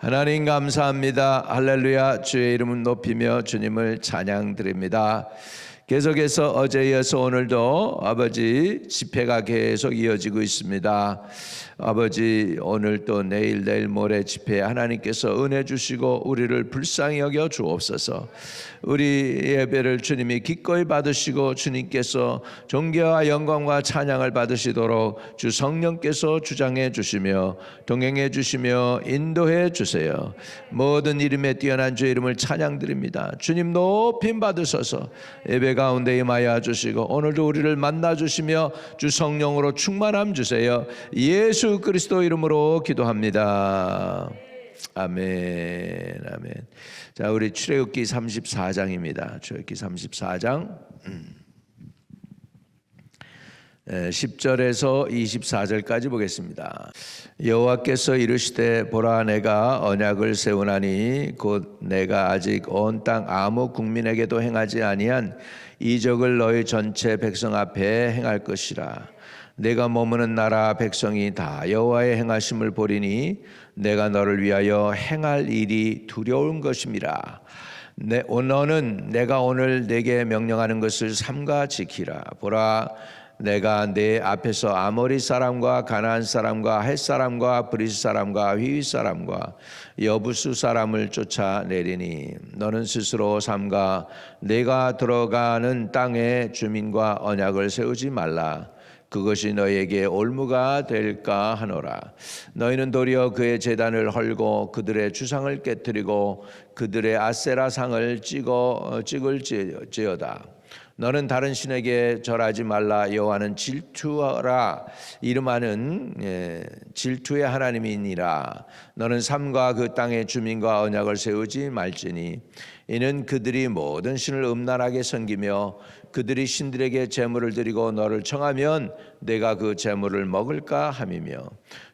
하나님 감사합니다. 할렐루야. 주의 이름을 높이며 주님을 찬양드립니다. 계속해서 어제 이어서 오늘도 아버지 집회가 계속 이어지고 있습니다. 아버지 오늘 또 내일 모레 집회 하나님께서 은혜 주시고 우리를 불쌍히 여겨 주옵소서. 우리 예배를 주님이 기꺼이 받으시고 주님께서 존귀와 영광과 찬양을 받으시도록 주 성령께서 주장해 주시며 동행해 주시며 인도해 주세요. 모든 이름에 뛰어난 주의 이름을 찬양드립니다. 주님 높임 받으소서. 예배 가운데 임하여 주시고 오늘도 우리를 만나 주시며 주 성령으로 충만함 주세요. 예수 그리스도 이름으로 기도합니다. 아멘. 아멘. 자, 우리 출애굽기 34장입니다. 출애굽기 34장 10절에서 24절까지 보겠습니다. 여호와께서 이르시되 보라 내가 언약을 세우나니 곧 내가 아직 온 땅 아무 국민에게도 행하지 아니한 이적을 너희 전체 백성 앞에 행할 것이라. 내가 머무는 나라 백성이 다 여호와의 행하심을 보리니 내가 너를 위하여 행할 일이 두려운 것임이라. 너는 내가 오늘 내게 명령하는 것을 삼가 지키라. 보라 내가 내 앞에서 아모리 사람과 가나안 사람과 헷 사람과 브리스 사람과 휘위 사람과 여부수 사람을 쫓아내리니 너는 스스로 삼가 내가 들어가는 땅의 주민과 언약을 세우지 말라. 그것이 너에게 올무가 될까 하노라. 너희는 도리어 그의 제단을 헐고 그들의 주상을 깨뜨리고 그들의 아세라 상을 찍을지어다. 너는 다른 신에게 절하지 말라. 여호와는 질투하라 이름하는 질투의 하나님이니라. 너는 삼가 그 땅의 주민과 언약을 세우지 말지니 이는 그들이 모든 신을 음란하게 섬기며 그들이 신들에게 제물을 드리고 너를 청하면 내가 그 제물을 먹을까 함이며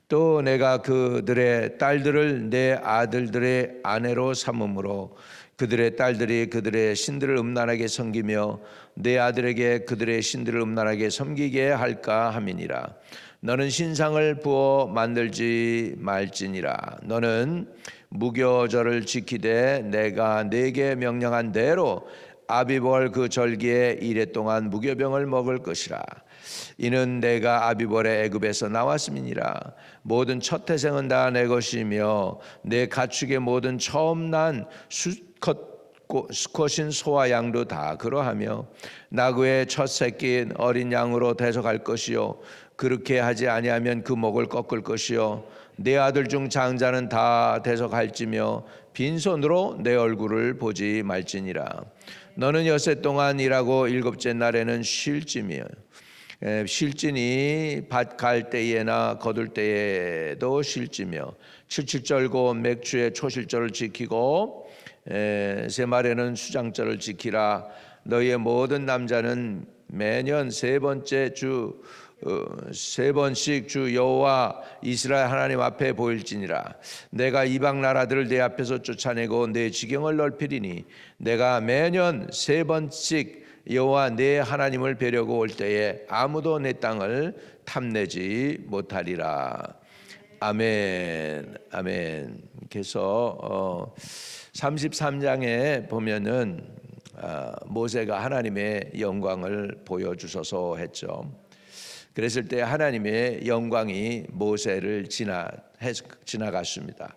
또 내가 그들의 딸들을 내 아들들의 아내로 삼음으로 그들의 딸들이 그들의 신들을 음란하게 섬기며 내 아들에게 그들의 신들을 음란하게 섬기게 할까 함이니라. 너는 신상을 부어 만들지 말지니라. 너는 무교절을 지키되 내가 네게 명령한 대로 아비벌 그 절기에 이래 동안 무교병을 먹을 것이라. 이는 내가 아비벌의 애굽에서 나왔음이니라. 모든 첫 태생은 다 내 것이며 내 가축의 모든 처음 난 수컷인 소와 양도 다 그러하며 나그의 첫 새끼인 어린 양으로 대속할 것이요 그렇게 하지 아니하면 그 목을 꺾을 것이요 내 아들 중 장자는 다 대속할지며 빈손으로 내 얼굴을 보지 말지니라. 너는 엿새 동안 일하고 일곱째 날에는 쉴지며 쉴지니 밭 갈 때에나 거둘 때에도 쉴지며 칠칠절 곧 맥주의 초실절을 지키고 세 말에는 수장절을 지키라. 너희의 모든 남자는 매년 세 번씩 주 여호와 이스라엘 하나님 앞에 보일지니라. 내가 이방 나라들을 내 앞에서 쫓아내고 내 지경을 넓히리니 내가 매년 세 번씩 여호와 내 하나님을 뵈려고 올 때에 아무도 내 땅을 탐내지 못하리라. 아멘. 아멘. 그래서 33장에 보면은 모세가 하나님의 영광을 보여주소서 했죠. 그랬을 때 하나님의 영광이 모세를 지나갔습니다.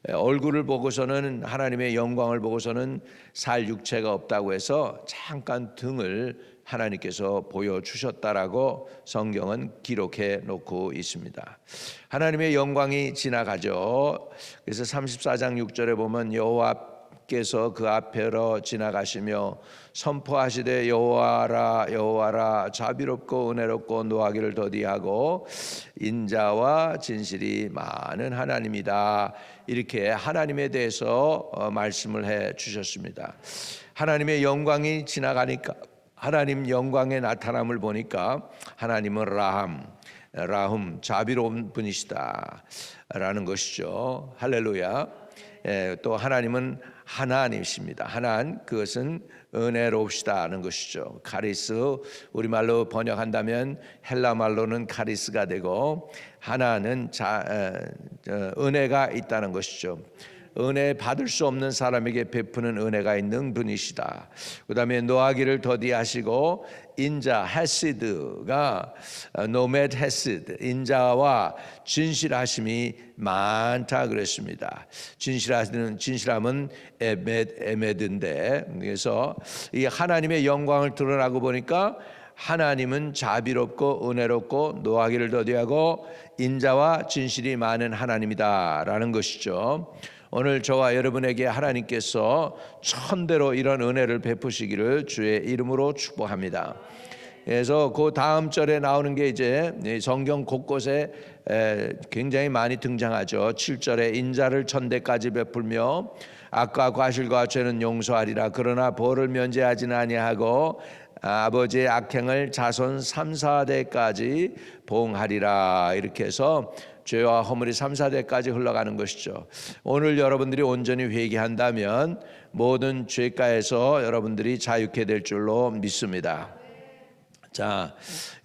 얼굴을 보고서는 하나님의 영광을 보고서는 살 육체가 없다고 해서 잠깐 등을 하나님께서 보여주셨다라고 성경은 기록해 놓고 있습니다. 하나님의 영광이 지나가죠. 그래서 34장 6절에 보면 여호와께서 그 앞으로 지나가시며 선포하시되 여호와라 여호와라 자비롭고 은혜롭고 노하기를 더디하고 인자와 진실이 많은 하나님이다. 이렇게 하나님에 대해서 말씀을 해 주셨습니다. 하나님의 영광이 지나가니까 하나님 영광의 나타남을 보니까 하나님은 라흠 자비로운 분이시다 라는 것이죠. 할렐루야. 또 하나님은 하나님이십니다. 하나님, 그것은 은혜롭시다는 것이죠. 카리스, 우리말로 번역한다면 헬라 말로는 카리스가 되고, 하나는 은혜가 있다는 것이죠. 은혜 받을 수 없는 사람에게 베푸는 은혜가 있는 분이시다. 그 다음에 노하기를 더디하시고, 인자 헤시드가 노메드 헤시드, 인자와 진실하심이 많다 그랬습니다. 진실함은 에메드인데, 그래서 이 하나님의 영광을 드러나고 보니까 하나님은 자비롭고 은혜롭고 노하기를 더디하고 인자와 진실이 많은 하나님이다라는 것이죠. 오늘 저와 여러분에게 하나님께서 천대로 이런 은혜를 베푸시기를 주의 이름으로 축복합니다. 그래서 그 다음 절에 나오는 게 이제 성경 곳곳에 굉장히 많이 등장하죠. 7절에 인자를 천대까지 베풀며 악과 과실과 죄는 용서하리라. 그러나 벌을 면제하지는 아니하고 아버지의 악행을 자손 3, 4대까지 보응하리라. 이렇게 해서 죄와 허물이 3, 4대까지 흘러가는 것이죠. 오늘 여러분들이 온전히 회개한다면 모든 죄가에서 여러분들이 자유케 될 줄로 믿습니다. 자,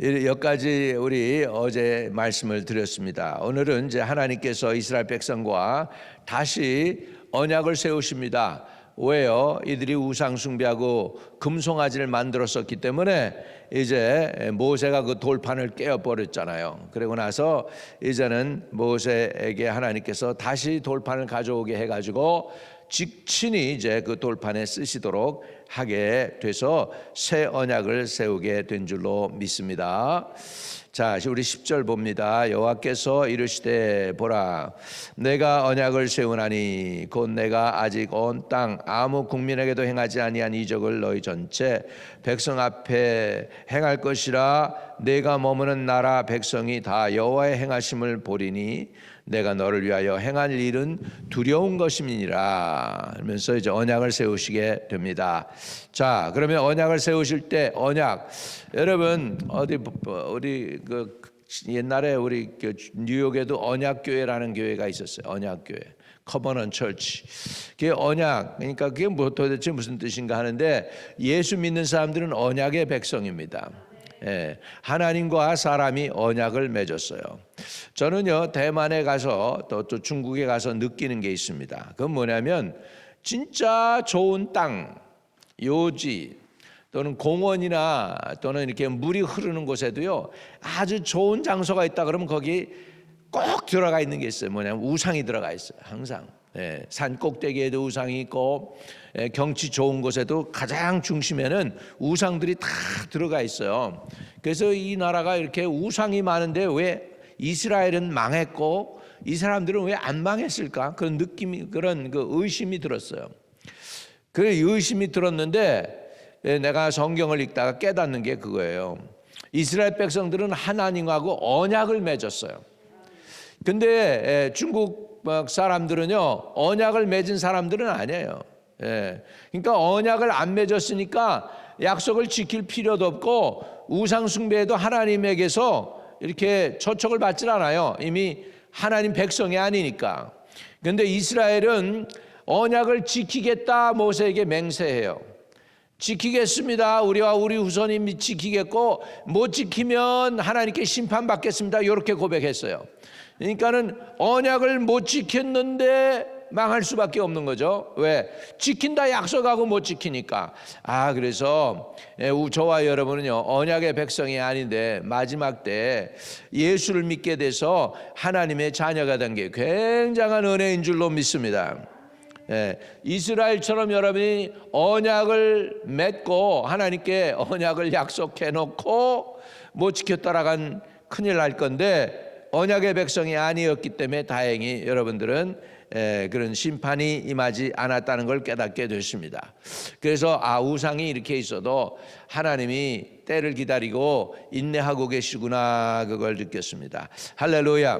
여기까지 우리 어제 말씀을 드렸습니다. 오늘은 이제 하나님께서 이스라엘 백성과 다시 언약을 세우십니다. 왜요? 이들이 우상 숭배하고 금송아지를 만들었었기 때문에 이제 모세가 그 돌판을 깨어버렸잖아요. 그리고 나서 이제는 모세에게 하나님께서 다시 돌판을 가져오게 해가지고 직친이 이제 그 돌판에 쓰시도록 하게 돼서 새 언약을 세우게 된 줄로 믿습니다. 자, 우리 10절 봅니다. 여호와께서 이르시되 보라, 내가 언약을 세우나니 곧 내가 아직 온 땅 아무 국민에게도 행하지 아니한 이적을 너희 전체 백성 앞에 행할 것이라. 내가 머무는 나라 백성이 다 여호와의 행하심을 보리니 내가 너를 위하여 행할 일은 두려운 것임이니라. 하면서 이제 언약을 세우시게 됩니다. 자, 그러면 언약을 세우실 때 언약, 여러분 어디 그 옛날에 우리 뉴욕에도 언약교회라는 교회가 있었어요. 언약교회, 커버넌 처치. 그게 언약, 그러니까 그게 도대체 무슨 뜻인가 하는데, 예수 믿는 사람들은 언약의 백성입니다. 예, 하나님과 사람이 언약을 맺었어요. 저는요, 대만에 가서 또 중국에 가서 느끼는 게 있습니다. 그건 뭐냐면 진짜 좋은 땅, 요지 또는 공원이나 또는 이렇게 물이 흐르는 곳에도요, 아주 좋은 장소가 있다 그러면 거기 꼭 들어가 있는 게 있어요. 뭐냐면 우상이 들어가 있어요. 항상. 예, 산 꼭대기에도 우상이 있고, 경치 좋은 곳에도 가장 중심에는 우상들이 다 들어가 있어요. 그래서 이 나라가 이렇게 우상이 많은데 왜 이스라엘은 망했고 이 사람들은 왜 안 망했을까? 그런 느낌이, 그런 그 의심이 들었어요. 그 의심이 들었는데 내가 성경을 읽다가 깨닫는 게 그거예요. 이스라엘 백성들은 하나님하고 언약을 맺었어요. 근데 중국 사람들은요, 언약을 맺은 사람들은 아니에요. 그러니까 언약을 안 맺었으니까 약속을 지킬 필요도 없고 우상 숭배에도 하나님에게서 이렇게 초청을 받질 않아요. 이미 하나님 백성이 아니니까. 그런데 이스라엘은 언약을 지키겠다 모세에게 맹세해요. 지키겠습니다. 우리와 우리 후손이 지키겠고 못 지키면 하나님께 심판받겠습니다. 이렇게 고백했어요. 그러니까는 언약을 못 지켰는데 망할 수밖에 없는 거죠. 왜? 지킨다 약속하고 못 지키니까. 그래서 저와 여러분은요, 언약의 백성이 아닌데 마지막 때 예수를 믿게 돼서 하나님의 자녀가 된 게 굉장한 은혜인 줄로 믿습니다. 이스라엘처럼 여러분이 언약을 맺고 하나님께 언약을 약속해 놓고 못 지켰다라간 큰일 날 건데, 언약의 백성이 아니었기 때문에 다행히 여러분들은 그런 심판이 임하지 않았다는 걸 깨닫게 됐습니다. 그래서 우상이 이렇게 있어도 하나님이 때를 기다리고 인내하고 계시구나, 그걸 느꼈습니다. 할렐루야.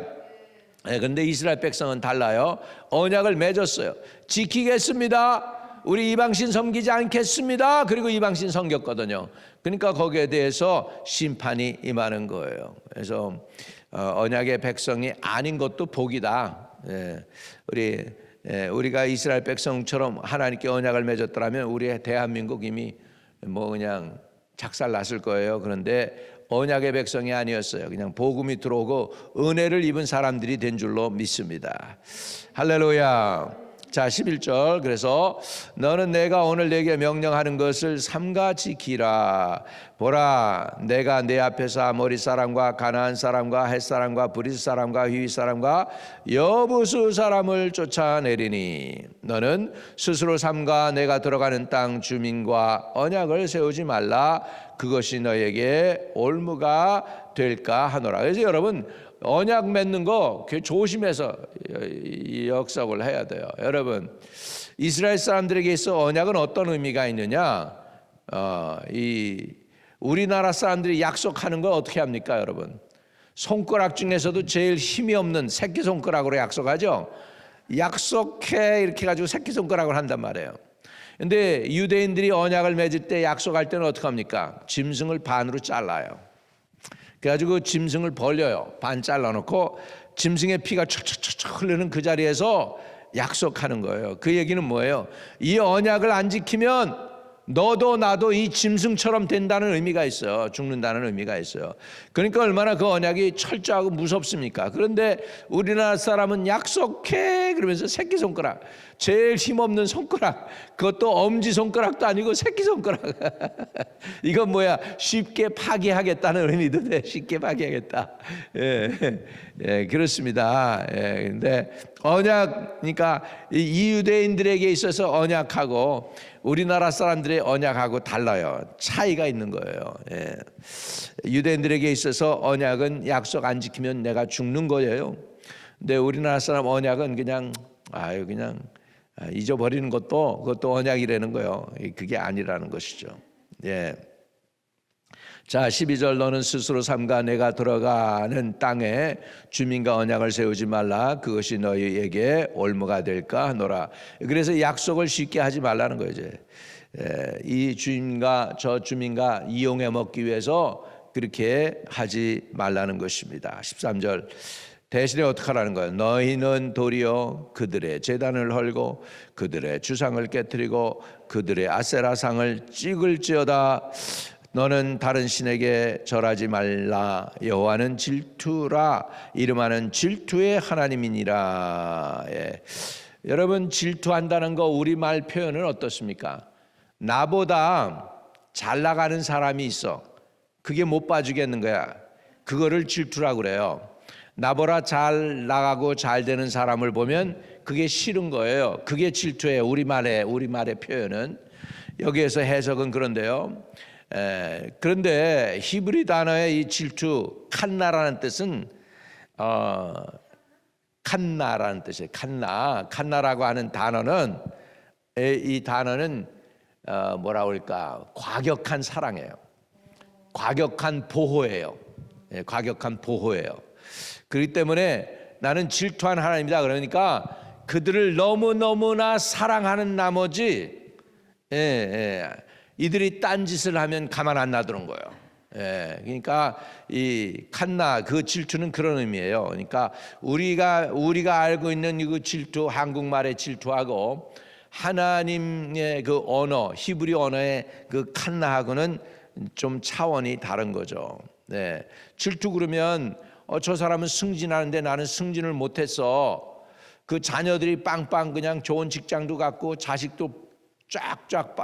그런데 이스라엘 백성은 달라요. 언약을 맺었어요. 지키겠습니다. 우리 이방신 섬기지 않겠습니다. 그리고 이방신 섬겼거든요. 그러니까 거기에 대해서 심판이 임하는 거예요. 그래서 언약의 백성이 아닌 것도 복이다. 우리 우리가 이스라엘 백성처럼 하나님께 언약을 맺었더라면 우리의 대한민국 이미 뭐 그냥 작살났을 거예요. 그런데 언약의 백성이 아니었어요. 그냥 복음이 들어오고 은혜를 입은 사람들이 된 줄로 믿습니다. 할렐루야. 자 11절, 그래서 너는 내가 오늘 내게 명령하는 것을 삼가 지키라. 보라, 내가 내 앞에서 아모리 사람과 가나안 사람과 헷 사람과 브리스 사람과 휘위 사람과 여부수 사람을 쫓아내리니 너는 스스로 삼가 내가 들어가는 땅 주민과 언약을 세우지 말라. 그것이 너에게 올무가 될까 하노라. 그래서 여러분, 언약 맺는 거 조심해서 역석을 해야 돼요. 여러분, 이스라엘 사람들에게 있어 언약은 어떤 의미가 있느냐? 우리나라 사람들이 약속하는 거 어떻게 합니까, 여러분? 손가락 중에서도 제일 힘이 없는 새끼손가락으로 약속하죠. 약속해 이렇게 가지고 새끼손가락을 한단 말이에요. 근데 유대인들이 언약을 맺을 때 약속할 때는 어떻게 합니까? 짐승을 반으로 잘라요. 그래가지고 짐승을 벌려요. 반 잘라놓고 짐승의 피가 촥촥촥 흐르는 그 자리에서 약속하는 거예요. 그 얘기는 뭐예요? 이 언약을 안 지키면 너도 나도 이 짐승처럼 된다는 의미가 있어요. 죽는다는 의미가 있어요. 그러니까 얼마나 그 언약이 철저하고 무섭습니까? 그런데 우리나라 사람은 약속해 그러면서 새끼손가락, 제일 힘없는 손가락, 그것도 엄지손가락도 아니고 새끼손가락. 이건 뭐야? 쉽게 파괴하겠다는 의미도 돼. 쉽게 파괴하겠다. 그렇습니다. 근데 언약, 그러니까 이 유대인들에게 있어서 언약하고 우리나라 사람들의 언약하고 달라요. 차이가 있는 거예요. 유대인들에게 있어서 언약은 약속 안 지키면 내가 죽는 거예요. 근데 우리나라 사람 언약은 그냥 잊어버리는 그것도 언약이라는 거예요. 그게 아니라는 것이죠. 자 12절, 너는 스스로 삼가 내가 들어가는 땅에 주민과 언약을 세우지 말라. 그것이 너희에게 올무가 될까 하노라. 그래서 약속을 쉽게 하지 말라는 거예요. 이 주인과 저 주민과 이용해 먹기 위해서 그렇게 하지 말라는 것입니다. 13절, 대신에 어떻게 하라는 거예요? 너희는 도리어 그들의 제단을 헐고 그들의 주상을 깨뜨리고 그들의 아세라상을 찍을지어다. 너는 다른 신에게 절하지 말라. 여호와는 질투라. 이름하는 질투의 하나님이니라. 여러분, 질투한다는 거 우리말 표현은 어떻습니까? 나보다 잘 나가는 사람이 있어. 그게 못 봐주겠는 거야. 그거를 질투라고 그래요. 나보다 잘 나가고 잘 되는 사람을 보면 그게 싫은 거예요. 그게 질투예요. 우리말의 표현은. 여기에서 해석은 그런데요. 그런데 히브리 단어의 이 질투, 칸나라는 뜻은 칸나라는 뜻이에요. 칸나라고 하는 단어는, 이 단어는 뭐라고 할까? 과격한 사랑이에요. 과격한 보호예요. 과격한 보호예요. 그렇기 때문에 나는 질투한 하나님이다. 그러니까 그들을 너무너무나 사랑하는 나머지 이들이 딴짓을 하면 가만 안 놔두는 거예요. 그러니까 이 칸나, 그 질투는 그런 의미예요. 그러니까 우리가 알고 있는 그 질투, 한국말의 질투하고 하나님의 그 언어, 히브리 언어의 그 칸나하고는 좀 차원이 다른 거죠. 질투 그러면 저 사람은 승진하는데 나는 승진을 못했어. 그 자녀들이 빵빵 그냥 좋은 직장도 갖고 자식도 쫙쫙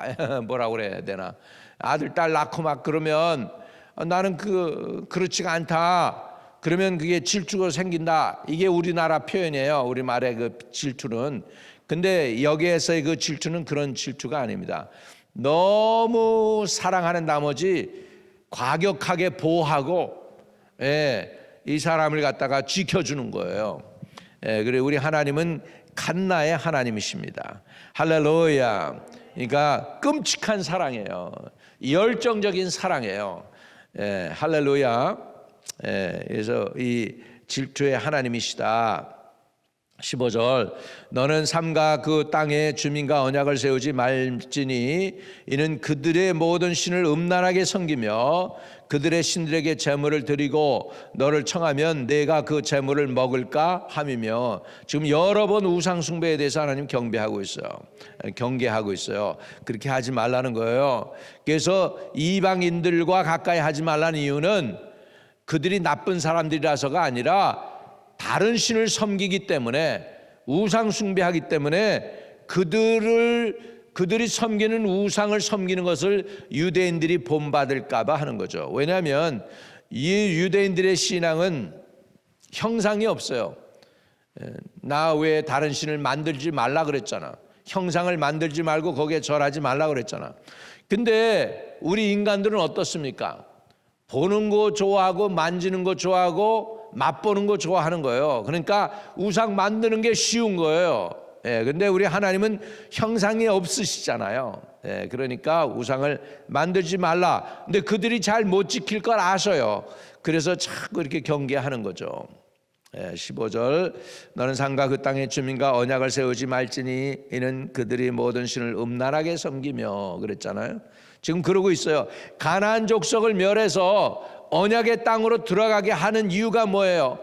뭐라고 그래야 되나, 아들 딸 낳고 막 그러면 나는 그렇지가 않다. 그러면 그게 질투가 생긴다. 이게 우리나라 표현이에요. 우리말의 그 질투는. 근데 여기에서의 그 질투는 그런 질투가 아닙니다. 너무 사랑하는 나머지 과격하게 보호하고 이 사람을 갖다가 지켜주는 거예요. 그래, 우리 하나님은 칸나의 하나님이십니다. 할렐루야. 그러니까 끔찍한 사랑이에요. 열정적인 사랑이에요. 할렐루야. 그래서 이 질투의 하나님이시다. 15절 너는 삼가 그 땅의 주민과 언약을 세우지 말지니 이는 그들의 모든 신을 음란하게 섬기며 그들의 신들에게 제물을 드리고 너를 청하면 내가 그 제물을 먹을까 함이며. 지금 여러 번 우상 숭배에 대해서 하나님 경계하고 있어요. 그렇게 하지 말라는 거예요. 그래서 이방인들과 가까이 하지 말라는 이유는 그들이 나쁜 사람들이라서가 아니라 다른 신을 섬기기 때문에, 우상 숭배하기 때문에 그들이 섬기는 우상을 섬기는 것을 유대인들이 본받을까 봐 하는 거죠. 왜냐하면 이 유대인들의 신앙은 형상이 없어요. 나 외에 다른 신을 만들지 말라 그랬잖아. 형상을 만들지 말고 거기에 절하지 말라 그랬잖아. 근데 우리 인간들은 어떻습니까? 보는 거 좋아하고 만지는 거 좋아하고 맛보는 거 좋아하는 거예요. 그러니까 우상 만드는 게 쉬운 거예요. 근데 우리 하나님은 형상이 없으시잖아요. 그러니까 우상을 만들지 말라. 근데 그들이 잘 못 지킬 걸 아셔요. 그래서 자꾸 이렇게 경계하는 거죠. 15절 너는 상가 그 땅의 주민과 언약을 세우지 말지니 이는 그들이 모든 신을 음란하게 섬기며 그랬잖아요. 지금 그러고 있어요. 가나안 족속을 멸해서 언약의 땅으로 들어가게 하는 이유가 뭐예요?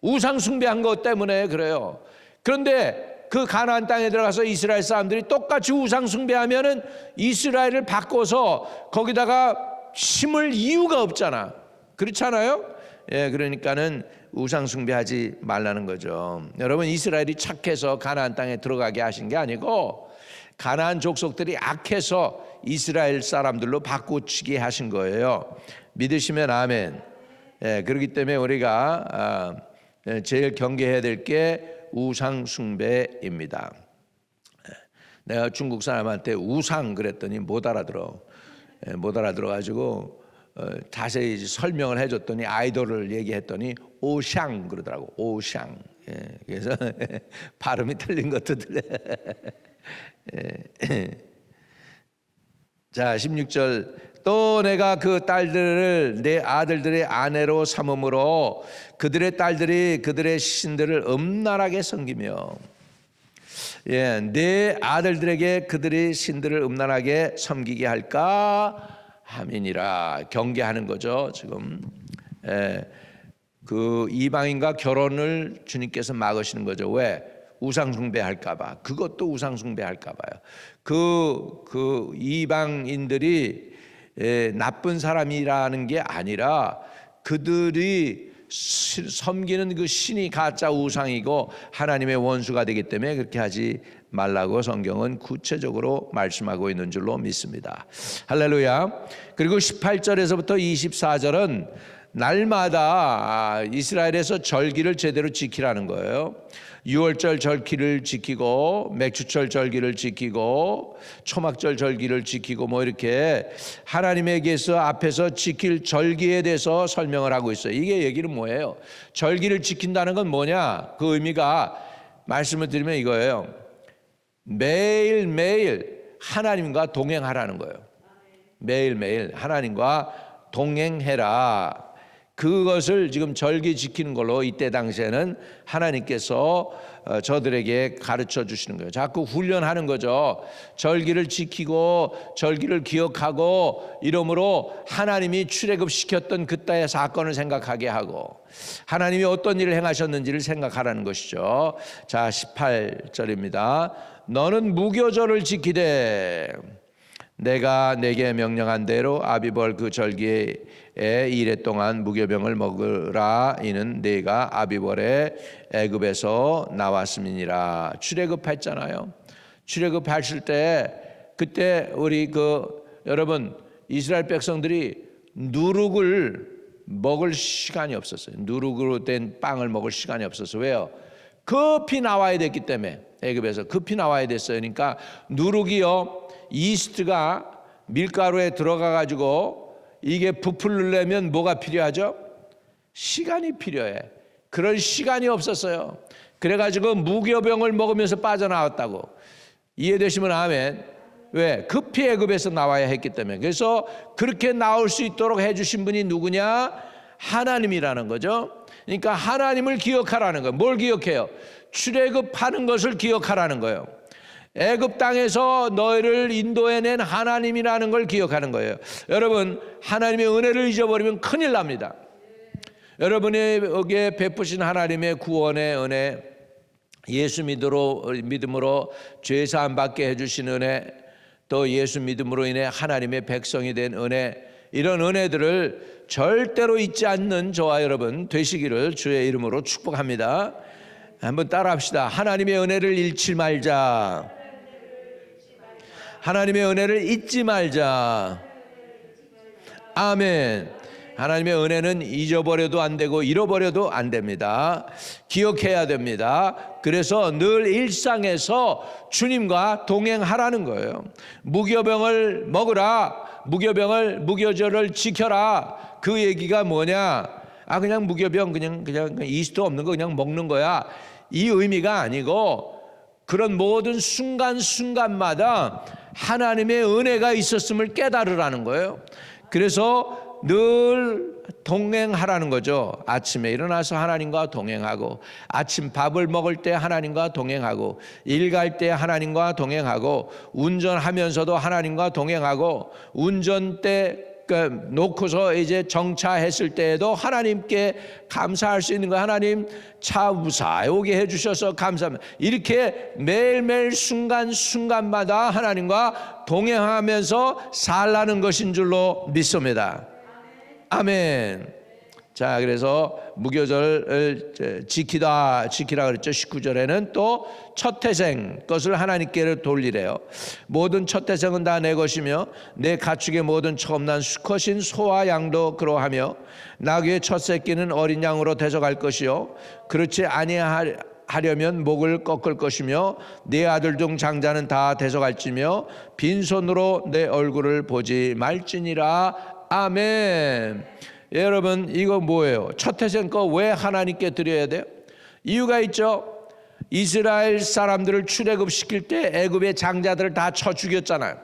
우상 숭배한 것 때문에 그래요. 그런데 그 가나안 땅에 들어가서 이스라엘 사람들이 똑같이 우상 숭배하면은 이스라엘을 바꿔서 거기다가 심을 이유가 없잖아. 그렇잖아요? 그러니까는 우상 숭배하지 말라는 거죠. 여러분, 이스라엘이 착해서 가나안 땅에 들어가게 하신 게 아니고 가나안 족속들이 악해서 이스라엘 사람들로 바꾸치게 하신 거예요. 믿으시면 아멘. 그렇기 때문에 우리가 제일 경계해야 될 게 우상 숭배입니다. 내가 중국 사람한테 우상 그랬더니 못 알아들어가지고 자세히 설명을 해줬더니 아이돌을 얘기했더니 오샹 그러더라고. 오샹. 그래서 발음이 틀린 것도 들려. 자, 16절 또 내가 그 딸들을 내 아들들의 아내로 삼음으로 그들의 딸들이 그들의 신들을 음란하게 섬기며, 내 아들들에게 그들의 신들을 음란하게 섬기게 할까 함이니라. 경계하는 거죠. 지금 그 이방인과 결혼을 주님께서 막으시는 거죠. 왜? 우상 숭배할까 봐. 그것도 우상 숭배할까 봐요. 그 이방인들이 나쁜 사람이라는 게 아니라 그들이 섬기는 그 신이 가짜 우상이고 하나님의 원수가 되기 때문에 그렇게 하지 말라고 성경은 구체적으로 말씀하고 있는 줄로 믿습니다. 할렐루야. 그리고 18절에서부터 24절은 날마다 이스라엘에서 절기를 제대로 지키라는 거예요. 6월절 절기를 지키고 맥주철 절기를 지키고 초막절 절기를 지키고 뭐 이렇게 하나님에게서 앞에서 지킬 절기에 대해서 설명을 하고 있어요. 이게 얘기는 뭐예요? 절기를 지킨다는 건 뭐냐? 그 의미가 말씀을 드리면 이거예요. 매일매일 하나님과 동행하라는 거예요. 매일매일 하나님과 동행해라. 그것을 지금 절기 지키는 걸로 이때 당시에는 하나님께서 저들에게 가르쳐 주시는 거예요. 자꾸 훈련하는 거죠. 절기를 지키고 절기를 기억하고 이러므로 하나님이 출애굽시켰던 그때의 사건을 생각하게 하고 하나님이 어떤 일을 행하셨는지를 생각하라는 것이죠. 자, 18절입니다. 너는 무교절을 지키되 내가 내게 명령한 대로 아비벌 그 절기에 이래 동안 무교병을 먹으라. 이는 내가 아비벌에 애굽에서 나왔음이니라. 출애굽했잖아요. 출애굽하실 때 그때 우리 여러분 이스라엘 백성들이 누룩을 먹을 시간이 없었어요. 누룩으로 된 빵을 먹을 시간이 없었어요. 왜요? 급히 나와야 됐기 때문에. 애굽에서 급히 나와야 됐어요. 그러니까 누룩이요, 이스트가 밀가루에 들어가 가지고 이게 부풀려면 뭐가 필요하죠? 시간이 필요해. 그런 시간이 없었어요. 그래가지고 무교병을 먹으면서 빠져나왔다고. 이해되시면 아멘. 왜? 급히 애굽에서 나와야 했기 때문에. 그래서 그렇게 나올 수 있도록 해주신 분이 누구냐? 하나님이라는 거죠. 그러니까 하나님을 기억하라는 거예요. 뭘 기억해요? 출애굽하는 것을 기억하라는 거예요. 애굽 땅에서 너희를 인도해낸 하나님이라는 걸 기억하는 거예요. 여러분, 하나님의 은혜를 잊어버리면 큰일 납니다. 여러분에게 베푸신 하나님의 구원의 은혜, 예수 믿음으로 죄 사함 받게 해주신 은혜, 또 예수 믿음으로 인해 하나님의 백성이 된 은혜, 이런 은혜들을 절대로 잊지 않는 저와 여러분 되시기를 주의 이름으로 축복합니다. 한번 따라합시다. 하나님의 은혜를 잃지 말자. 하나님의 은혜를 잊지 말자. 아멘. 하나님의 은혜는 잊어버려도 안 되고 잃어버려도 안 됩니다. 기억해야 됩니다. 그래서 늘 일상에서 주님과 동행하라는 거예요. 무교병을 먹으라. 무교절을 지켜라. 그 얘기가 뭐냐? 그냥 무교병 그냥 이스트 없는 거 그냥 먹는 거야. 이 의미가 아니고 그런 모든 순간순간마다 하나님의 은혜가 있었음을 깨달으라는 거예요. 그래서 늘 동행하라는 거죠. 아침에 일어나서 하나님과 동행하고, 아침 밥을 먹을 때 하나님과 동행하고, 일 갈 때 하나님과 동행하고, 운전하면서도 하나님과 동행하고, 운전대 놓고서 이제 정차했을 때에도 하나님께 감사할 수 있는 거, 하나님 차 무사히 오게 해주셔서 감사합니다. 이렇게 매일매일 순간순간마다 하나님과 동행하면서 살라는 것인 줄로 믿습니다. 아멘. 자, 그래서 무교절을 지키라 그랬죠. 19절에는 또 첫 태생 것을 하나님께 돌리래요. 모든 첫 태생은 다 내 것이며 내 가축의 모든 처음 난 수컷인 소와 양도 그러하며 나귀의 첫 새끼는 어린 양으로 데져갈 것이요 그렇지 아니하려면 목을 꺾을 것이며 네 아들 중 장자는 다 데져갈지며 빈손으로 내 얼굴을 보지 말지니라. 아멘. 여러분, 이거 뭐예요? 첫 태생 거 왜 하나님께 드려야 돼요? 이유가 있죠. 이스라엘 사람들을 출애굽시킬 때 애굽의 장자들을 다 쳐 죽였잖아요.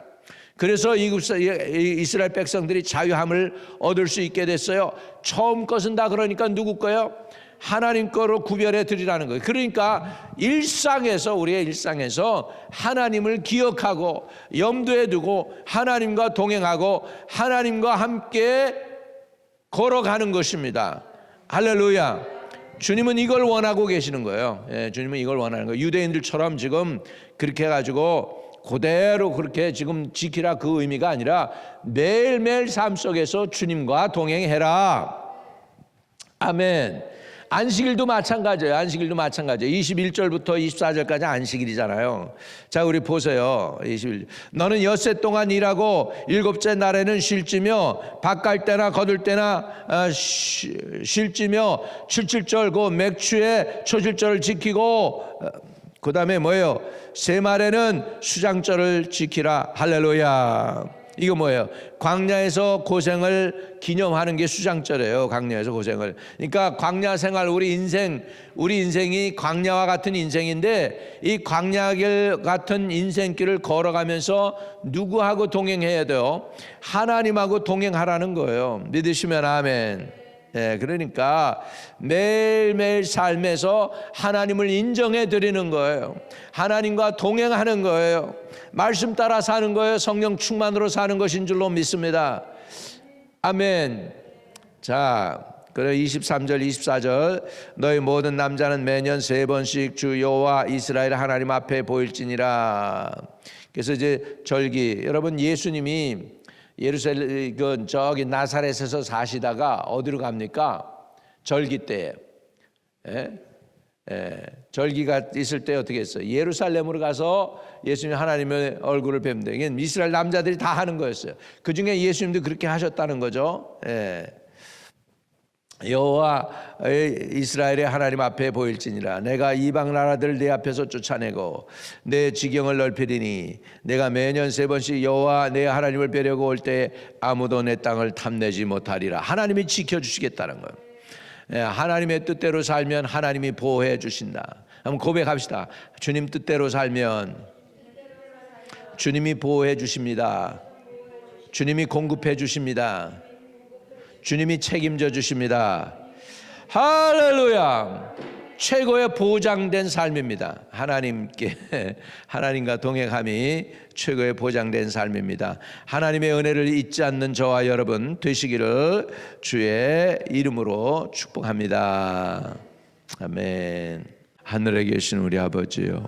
그래서 이스라엘 백성들이 자유함을 얻을 수 있게 됐어요. 처음 것은 다 그러니까 누구 거예요? 하나님 거로 구별해 드리라는 거예요. 그러니까 우리의 일상에서 하나님을 기억하고 염두에 두고 하나님과 동행하고 하나님과 함께 걸어가는 것입니다. 할렐루야. 주님은 이걸 원하고 계시는 거예요. 주님은 이걸 원하는 거예요. 유대인들처럼 지금 그렇게 해가지고 그대로 그렇게 지금 지키라 그 의미가 아니라 매일매일 삶 속에서 주님과 동행해라. 아멘. 안식일도 마찬가지예요. 21절부터 24절까지 안식일이잖아요. 자, 우리 보세요. 21절. 너는 엿새 동안 일하고 일곱째 날에는 쉴지며 밭 갈 때나 거둘 때나 쉴지며 77절 그 맥추의 초실절을 지키고 그 다음에 뭐예요? 세 말에는 수장절을 지키라. 할렐루야. 이거 뭐예요? 광야에서 고생을 기념하는 게 수장절이에요. 광야에서 고생을. 그러니까 광야 생활, 우리 인생이 광야와 같은 인생인데 이 광야길 같은 인생길을 걸어가면서 누구하고 동행해야 돼요? 하나님하고 동행하라는 거예요. 믿으시면 아멘. 그러니까 매일매일 삶에서 하나님을 인정해 드리는 거예요. 하나님과 동행하는 거예요. 말씀 따라 사는 거예요. 성령 충만으로 사는 것인 줄로 믿습니다. 아멘. 자, 그래 23절 24절 너희 모든 남자는 매년 3번씩 주 여호와 이스라엘 하나님 앞에 보일지니라. 그래서 이제 절기, 여러분 예수님이 예루살렘 저기 나사렛에서 사시다가 어디로 갑니까? 절기 때에. 절기가 있을 때 어떻게 했어요? 예루살렘으로 가서 예수님 하나님의 얼굴을 뵙는데 이게 이스라엘 남자들이 다 하는 거였어요. 그 중에 예수님도 그렇게 하셨다는 거죠. 여호와 이스라엘의 하나님 앞에 보일지니라. 내가 이방 나라들 내 앞에서 쫓아내고 내 지경을 넓히리니 내가 매년 3번씩 여호와 내 하나님을 뵈려고 올 때 아무도 내 땅을 탐내지 못하리라. 하나님이 지켜주시겠다는 거예요. 하나님의 뜻대로 살면 하나님이 보호해 주신다. 한번 고백합시다. 주님 뜻대로 살면 주님이 보호해 주십니다. 주님이 공급해 주십니다. 주님이 책임져 주십니다. 할렐루야. 최고의 보장된 삶입니다. 하나님과 동행함이 최고의 보장된 삶입니다. 하나님의 은혜를 잊지 않는 저와 여러분 되시기를 주의 이름으로 축복합니다. 아멘. 하늘에 계신 우리 아버지요,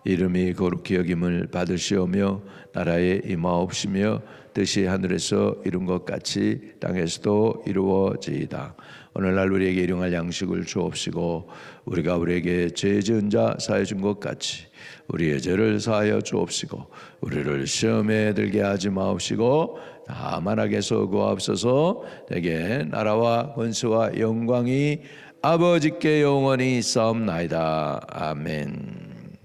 이름이 거룩히 여김을 받으시오며 나라에 임하옵시며 뜻이 하늘에서 이룬 것 같이 땅에서도 이루어지이다. 오늘날 우리에게 일용할 양식을 주옵시고 우리가 우리에게 죄 지은 자 사하여 준 것 같이 우리의 죄를 사하여 주옵시고 우리를 시험에 들게 하지 마옵시고 다만 악에서 구하옵소서. 내게 나라와 권세와 영광이 아버지께 영원히 있사옵나이다. 아멘.